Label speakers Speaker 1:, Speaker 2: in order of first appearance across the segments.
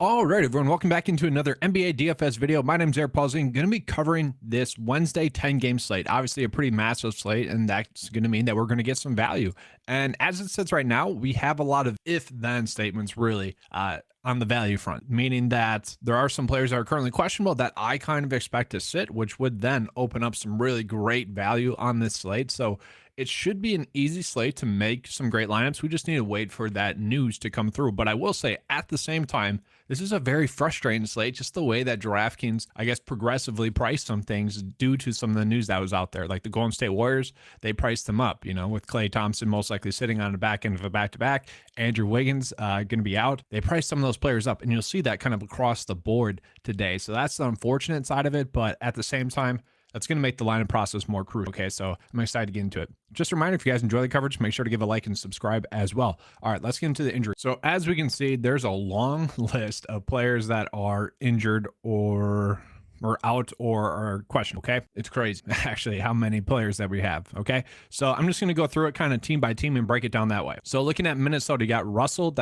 Speaker 1: All right, everyone, welcome back into another NBA DFS video. My name's Eric Polzin. Going to be covering this Wednesday 10-game slate. Obviously, a pretty massive slate, and that's going to mean that we're going to get some value. And as it sits right now, we have a lot of if-then statements, really, on the value front, meaning that there are some players that are currently questionable that I kind of expect to sit, which would then open up some really great value on this slate. So it should be an easy slate to make some great lineups. We just need to wait for that news to come through. But I will say, at the same time, this is a very frustrating slate, just the way that DraftKings, I guess, progressively priced some things due to some of the news that was out there. Like the Golden State Warriors, they priced them up, with Klay Thompson most likely sitting on the back end of a back-to-back. Andrew Wiggins going to be out. They priced some of those players up, and you'll see that kind of across the board today. So that's the unfortunate side of it, but at the same time, that's going to make the lineup process more crucial. Okay, so I'm excited to get into it. Just a reminder, if you guys enjoy the coverage, make sure to give a like and subscribe as well. All right, let's get into the injury. So as we can see, there's a long list of players that are injured or out or are questionable. Okay, it's crazy actually how many players that we have. Okay, so I'm just going to go through it kind of team by team and break it down that way. So looking at Minnesota, you got Russell,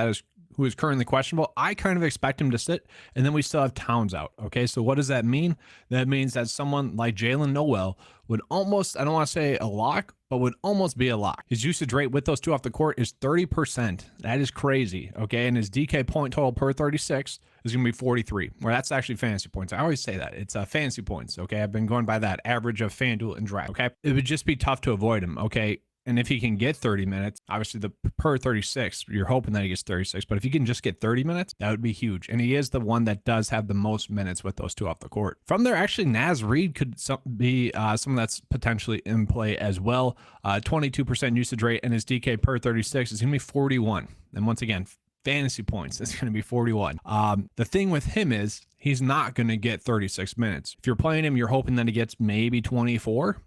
Speaker 1: who is currently questionable. I kind of expect him to sit, and then we still have Towns out. Okay, so what does that mean? That means that someone like Jalen Noel would almost, I don't want to say a lock, but would almost be a lock. His usage rate with those two off the court is 30%. That is crazy. Okay, and his DK point total per 36 is going to be 43, where that's actually fantasy points. I always say that. It's fantasy points. Okay, I've been going by that average of FanDuel and Draft. Okay, it would just be tough to avoid him. Okay. And if he can get 30 minutes, obviously the per 36, you're hoping that he gets 36. But if he can just get 30 minutes, that would be huge. And he is the one that does have the most minutes with those two off the court. From there, actually, Naz Reid could be someone that's potentially in play as well. 22% usage rate, and his DK per 36 is going to be 41. And once again, fantasy points, it's going to be 41. The thing with him is he's not going to get 36 minutes. If you're playing him, you're hoping that he gets maybe 24.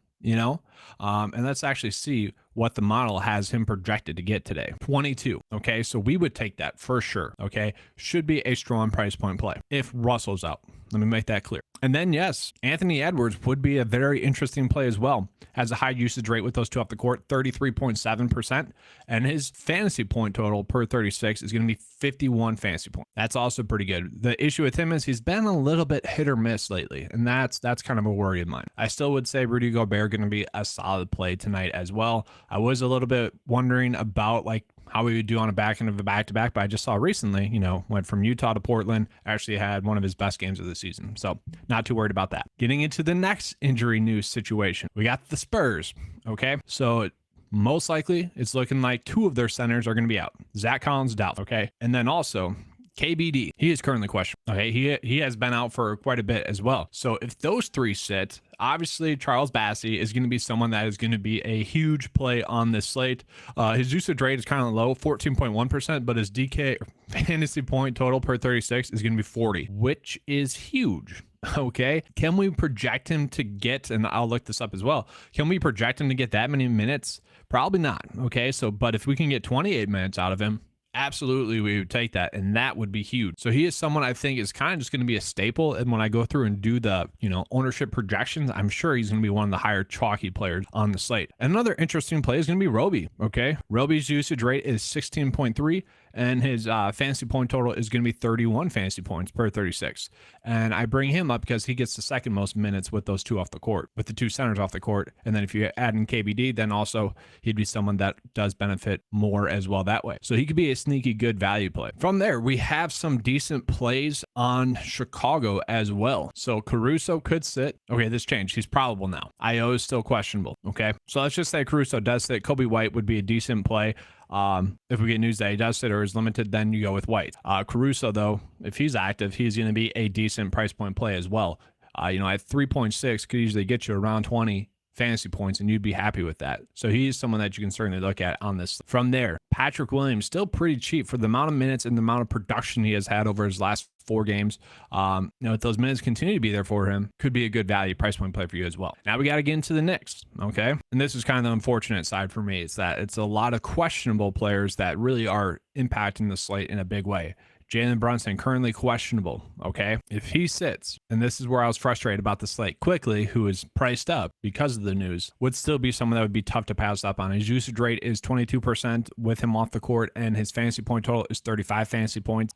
Speaker 1: And let's actually see what the model has him projected to get today. 22. Okay, so we would take that for sure. Okay, should be a strong price point play if Russell's out. Let me make that clear. And then, yes, Anthony Edwards would be a very interesting play as well. Has a high usage rate with those two off the court, 33.7%. And his fantasy point total per 36 is going to be 51 fantasy points. That's also pretty good. The issue with him is he's been a little bit hit or miss lately. And that's kind of a worry of mine. I still would say Rudy Gobert going to be a solid play tonight as well. I was a little bit wondering about how we would do on a back end of a back-to-back, but I just saw recently, went from Utah to Portland, actually had one of his best games of the season. So not too worried about that. Getting into the next injury news situation, we got the Spurs. Okay, so most likely it's looking like two of their centers are going to be out. Zach Collins, doubt. Okay, and then also KBD, he is currently questioned. Okay, he has been out for quite a bit as well. So if those three sit, obviously Charles Bassey is going to be someone that is going to be a huge play on this slate. His usage rate is kind of low, 14.1%, but his DK fantasy point total per 36 is going to be 40, which is huge. Okay, can we project him to get, and I'll look this up as well, can we project him to get that many minutes? Probably not. Okay, so but if we can get 28 minutes out of him, absolutely, we would take that, and that would be huge. So he is someone I think is kind of just going to be a staple. And when I go through and do the, ownership projections, I'm sure he's going to be one of the higher chalky players on the slate. And another interesting play is going to be Roby. Okay, Roby's usage rate is 16.3, and his fantasy point total is going to be 31 fantasy points per 36. And I bring him up because he gets the second most minutes with those two off the court, with the two centers off the court. And then if you add in KBD, then also he'd be someone that does benefit more as well that way. So he could be a sneaky good value play. From there, we have some decent plays on Chicago as well. So Caruso could sit. Okay, this changed. He's probable now. IO is still questionable. Okay, so let's just say Caruso does sit. Kobe White would be a decent play. If we get news that he does sit or is limited, then you go with White. Caruso, though, if he's active, he's going to be a decent price point play as well. At 3.6 could easily get you around 20 fantasy points, and you'd be happy with that. So he's someone that you can certainly look at on this. From there, Patrick Williams, still pretty cheap for the amount of minutes and the amount of production he has had over his last 4 games. If those minutes continue to be there for him, could be a good value price point play for you as well. Now we got to get into the Knicks, okay? And this is kind of the unfortunate side for me. It's that it's a lot of questionable players that really are impacting the slate in a big way. Jalen Brunson, currently questionable, okay? If he sits, and this is where I was frustrated about the slate, quickly, who is priced up because of the news, would still be someone that would be tough to pass up on. His usage rate is 22% with him off the court, and his fantasy point total is 35 fantasy points.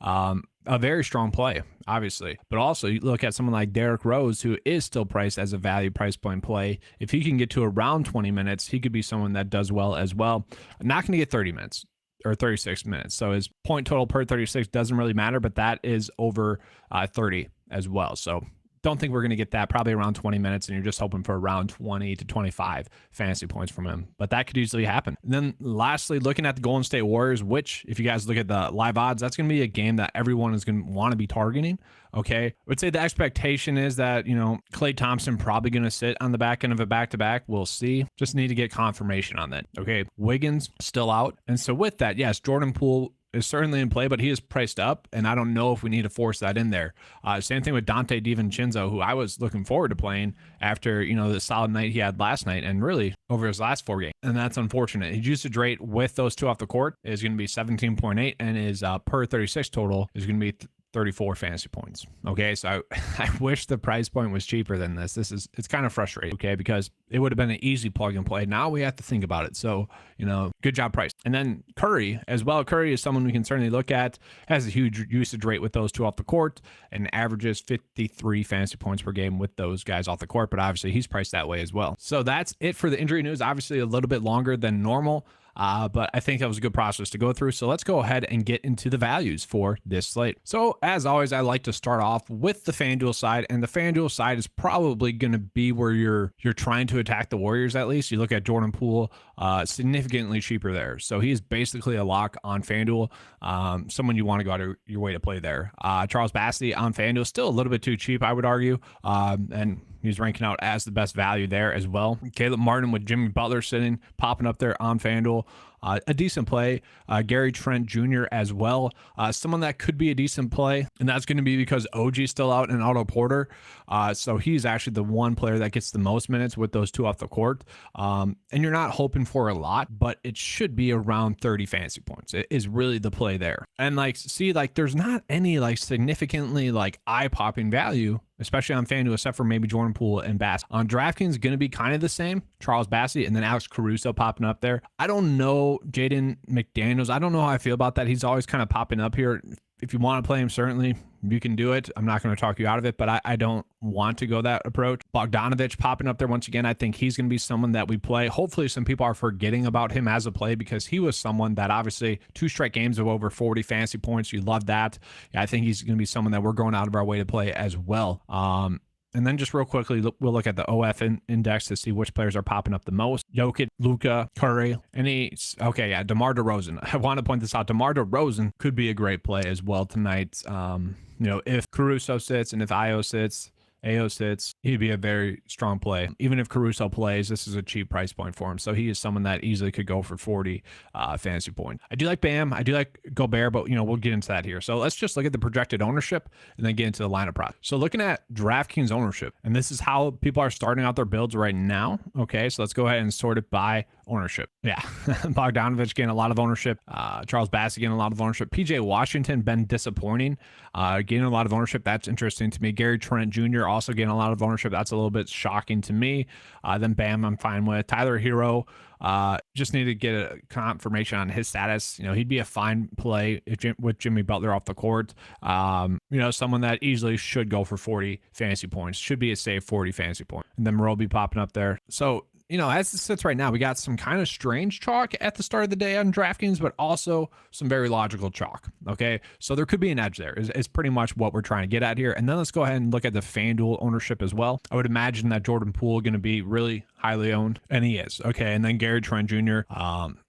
Speaker 1: A very strong play, obviously. But also, you look at someone like Derrick Rose, who is still priced as a value price point play. If he can get to around 20 minutes, he could be someone that does well as well. Not going to get 30 minutes or 36 minutes. So his point total per 36 doesn't really matter, but that is over 30 as well. So don't think we're going to get that, probably around 20 minutes, and you're just hoping for around 20 to 25 fantasy points from him. But that could easily happen. And then lastly, looking at the Golden State Warriors, which if you guys look at the live odds, that's going to be a game that everyone is going to want to be targeting. Okay. I would say the expectation is that, Klay Thompson probably going to sit on the back end of a back-to-back. We'll see. Just need to get confirmation on that. Okay. Wiggins still out. And so with that, yes, Jordan Poole is certainly in play, but he is priced up, and I don't know if we need to force that in there. Same thing with Dante DiVincenzo, who I was looking forward to playing after, the solid night he had last night and really over his last 4 games. And that's unfortunate. His usage rate with those two off the court is going to be 17.8, and his per 36 total is going to be 34 fantasy points. Okay, so I wish the price point was cheaper than this. It's kind of frustrating, okay, because it would have been an easy plug and play. Now we have to think about it. So, good job price. And then Curry as well. Curry is someone we can certainly look at, has a huge usage rate with those two off the court and averages 53 fantasy points per game with those guys off the court, but obviously he's priced that way as well. So that's it for the injury news. Obviously a little bit longer than normal. But I think that was a good process to go through. So let's go ahead and get into the values for this slate. So as always, I like to start off with the FanDuel side, and the FanDuel side is probably going to be where you're trying to attack the Warriors. At least you look at Jordan Poole, significantly cheaper there. So he's basically a lock on FanDuel. Someone you want to go out of your way to play there. Charles Bassey on FanDuel, still a little bit too cheap, I would argue. And he's ranking out as the best value there as well. Caleb Martin with Jimmy Butler popping up there on FanDuel. A decent play. Gary Trent Jr. as well. Someone that could be a decent play, and that's going to be because OG's still out and Otto Porter. So he's actually the one player that gets the most minutes with those two off the court. And you're not hoping for a lot, but it should be around 30 fantasy points. It is really the play there. And there's not any significantly eye-popping value, especially on FanDuel, except for maybe Jordan Poole and Bass. On DraftKings, going to be kind of the same. Charles Bassey and then Alex Caruso popping up there. I don't know Jaden McDaniels. I don't know how I feel about that. He's always kind of popping up here. If you want to play him, certainly you can do it. I'm not going to talk you out of it, but I don't want to go that approach. Bogdanovich popping up there once again. I think he's going to be someone that we play. Hopefully some people are forgetting about him as a play because he was someone that obviously 2 straight games of over 40 fantasy points. You love that. Yeah, I think he's going to be someone that we're going out of our way to play as well. And then just real quickly, we'll look at the OF index to see which players are popping up the most. Jokic, Luka, Curry, DeMar DeRozan. I want to point this out. DeMar DeRozan could be a great play as well tonight. If Caruso sits and if Ayo sits, he'd be a very strong play. Even if Caruso plays, this is a cheap price point for him. So he is someone that easily could go for 40 fantasy points. I do like Bam. I do like Gobert, but we'll get into that here. So let's just look at the projected ownership and then get into the lineup process. So looking at DraftKings ownership, and this is how people are starting out their builds right now. Okay, so let's go ahead and sort it by ownership. Yeah, Bogdanovich getting a lot of ownership. Charles Bassey getting a lot of ownership. PJ Washington been disappointing, getting a lot of ownership. That's interesting to me. Gary Trent Jr. also getting a lot of ownership. That's a little bit shocking to me. Then Bam, I'm fine with. Tyler Hero, just need to get a confirmation on his status. He'd be a fine play with Jimmy Butler off the court. Someone that easily should go for 40 fantasy points. Should be a safe 40 fantasy point. And then Roby popping up there. So as it sits right now, we got some kind of strange chalk at the start of the day on DraftKings, but also some very logical chalk. Okay, so there could be an edge there. Is pretty much what we're trying to get at here. And then let's go ahead and look at the FanDuel ownership as well. I would imagine that Jordan Poole going to be really highly owned, and he is. Okay, and then Gary Trent Jr.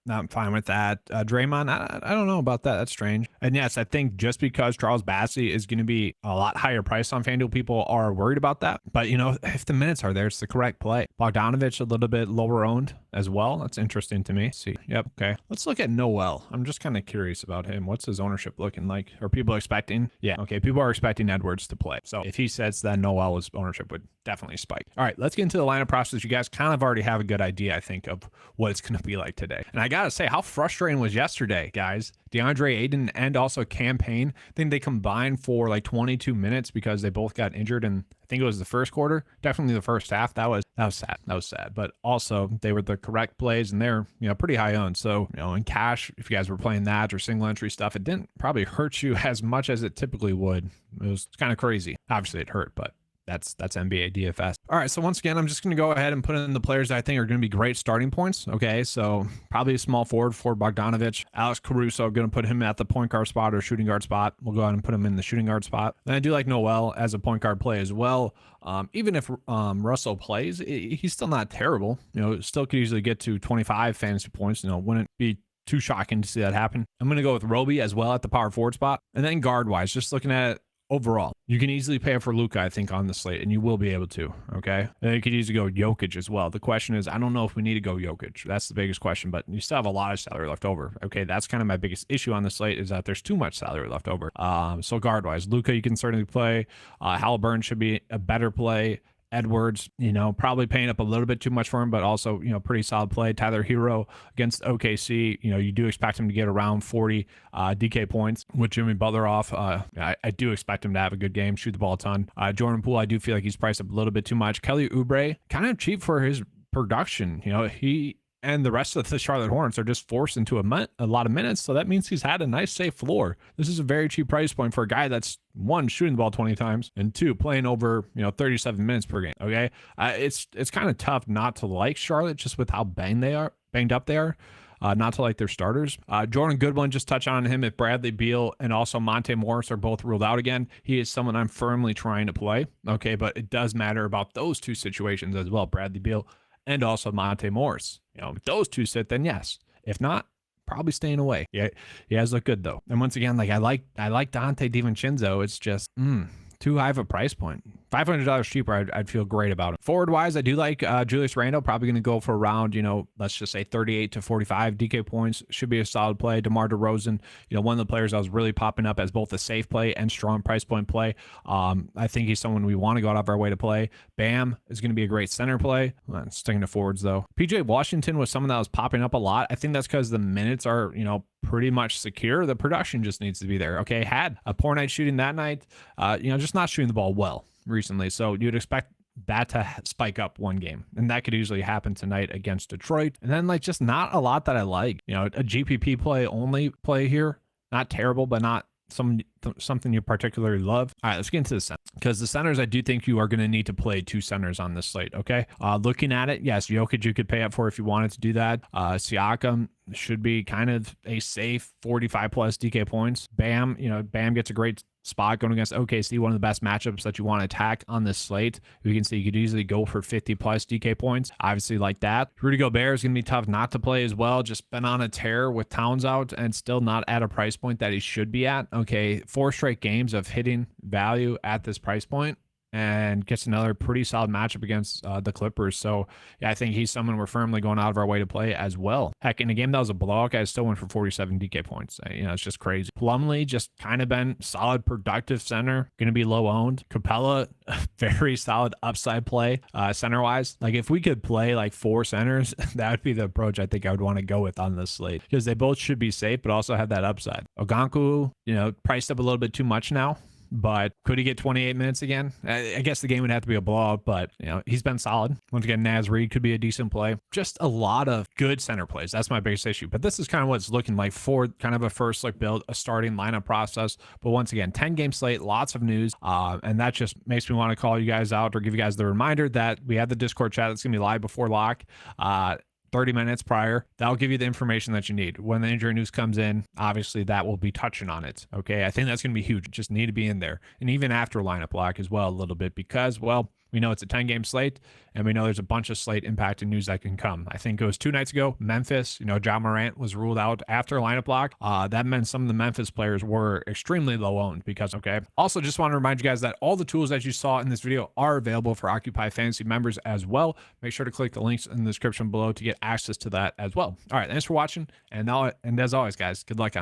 Speaker 1: I'm fine with that. Draymond, I don't know about that. That's strange. And yes, I think just because Charles Bassey is going to be a lot higher price on FanDuel, people are worried about that. But if the minutes are there, it's the correct play. Bogdanovich a little bit lower owned as well. That's interesting to me. Let's see. Yep. Okay. Let's look at Noel. I'm just kind of curious about him. What's his ownership looking like? Are people expecting? Yeah. Okay. People are expecting Edwards to play. So if he says that Noel's ownership would definitely spike. All right. Let's get into the lineup process. You guys kind of already have a good idea, I think, of what it's going to be like today. And I got to say, how frustrating was yesterday, guys? DeAndre Ayton and also Campaign. I think they combined for like 22 minutes because they both got injured, and I think it was the first quarter, definitely the first half. That was sad. That was sad. But also they were the correct plays, and they're pretty high owned. So in cash, if you guys were playing that or single entry stuff, it didn't probably hurt you as much as it typically would. It was kind of crazy. Obviously it hurt, but that's NBA DFS. All right, so once again, I'm just going to go ahead and put in the players that I think are going to be great starting points. Okay, so probably a small forward for Bogdanovich. Alex Caruso, going to put him at the point guard spot or shooting guard spot. We'll go ahead and put him in the shooting guard spot. And I do like Noel as a point guard play as well. Even if Russell plays, he's still not terrible. Still could easily get to 25 fantasy points. Wouldn't be too shocking to see that happen. I'm going to go with Roby as well at the power forward spot. And then guard-wise, just looking at it, overall, you can easily pay for Luka, I think, on the slate, and you will be able to, okay? And you could easily go Jokic as well. The question is, I don't know if we need to go Jokic. That's the biggest question, but you still have a lot of salary left over, okay? That's kind of my biggest issue on the slate is that there's too much salary left over. So guard-wise, Luka, you can certainly play. Halliburton should be a better play. Edwards, probably paying up a little bit too much for him, but also, pretty solid play. Tyler Hero against OKC, you do expect him to get around 40 DK points with Jimmy Butler off. I do expect him to have a good game, shoot the ball a ton. Jordan Poole, I do feel like he's priced up a little bit too much. Kelly Oubre, kind of cheap for his production. He and the rest of the Charlotte Hornets are just forced into a lot of minutes, so that means he's had a nice safe floor. This is a very cheap price point for a guy that's, one, shooting the ball 20 times, and two, playing over 37 minutes per game. Okay, it's kind of tough not to like Charlotte just with how banged up they are. Not to like their starters. Jordan Goodwin, just touch on him. If Bradley Beal and also Monte Morris are both ruled out again, he is someone I'm firmly trying to play. Okay, but it does matter about those two situations as well. Bradley Beal and also Monte Morris. If those two sit, then yes. If not, probably staying away. Yeah, he has looked good though. And once again, I like Dante DiVincenzo. It's just too high of a price point. $500 cheaper, I'd feel great about it. Forward wise, I do like Julius Randle. Probably going to go for around, let's just say 38 to 45 DK points. Should be a solid play. DeMar DeRozan, one of the players that was really popping up as both a safe play and strong price point play. I think he's someone we want to go out of our way to play. Bam is going to be a great center play. Sticking to forwards though. PJ Washington was someone that was popping up a lot. I think that's because the minutes are, pretty much secure. The production just needs to be there. Okay, had a poor night shooting that night. Just not shooting the ball well recently. So you'd expect that to spike up one game, and that could easily happen tonight against Detroit. And then just not a lot that I like. A GPP play here, not terrible, but not something you particularly love. All right, let's get into the centers, because the centers, I do think you are going to need to play two centers on this slate. Okay, looking at it, yes, Jokic you could pay up for if you wanted to do that. Siakam should be kind of a safe 45 plus DK points. Bam gets a great spot going against OKC, one of the best matchups that you want to attack on this slate. You can see you could easily go for 50 plus DK points. Obviously like that. Rudy Gobert is going to be tough not to play as well. Just been on a tear with Towns out and still not at a price point that he should be at. Okay, 4 straight games of hitting value at this price point, and gets another pretty solid matchup against the Clippers. So yeah, I think he's someone we're firmly going out of our way to play as well. Heck, in a game that was a blowout, guys still went for 47 DK points. It's just crazy. Plumlee just kind of been solid, productive center, going to be low owned. Capella, very solid upside play center wise. If we could play 4 centers, that would be the approach I think I would want to go with on this slate, because they both should be safe, but also have that upside. Oganku, priced up a little bit too much now. But could he get 28 minutes again? I guess the game would have to be a blowout, but he's been solid. Once again, Naz Reid could be a decent play. Just a lot of good center plays. That's my biggest issue. But this is kind of what it's looking like for kind of a first look build, a starting lineup process. But once again, 10-game slate, lots of news. And that just makes me want to call you guys out or give you guys the reminder that we have the Discord chat that's going to be live before lock. 30 minutes prior. That'll give you the information that you need. When the injury news comes in, obviously that will be touching on it. Okay, I think that's going to be huge. Just need to be in there. And even after lineup lock as well a little bit, because, well, We know it's a 10-game slate, and we know there's a bunch of slate impacting news that can come. I think it was 2 nights ago, Memphis, Ja Morant was ruled out after lineup lock. That meant some of the Memphis players were extremely low owned because, okay. Also, just want to remind you guys that all the tools that you saw in this video are available for Occupy Fantasy members as well. Make sure to click the links in the description below to get access to that as well. All right, thanks for watching, and as always, guys, good luck on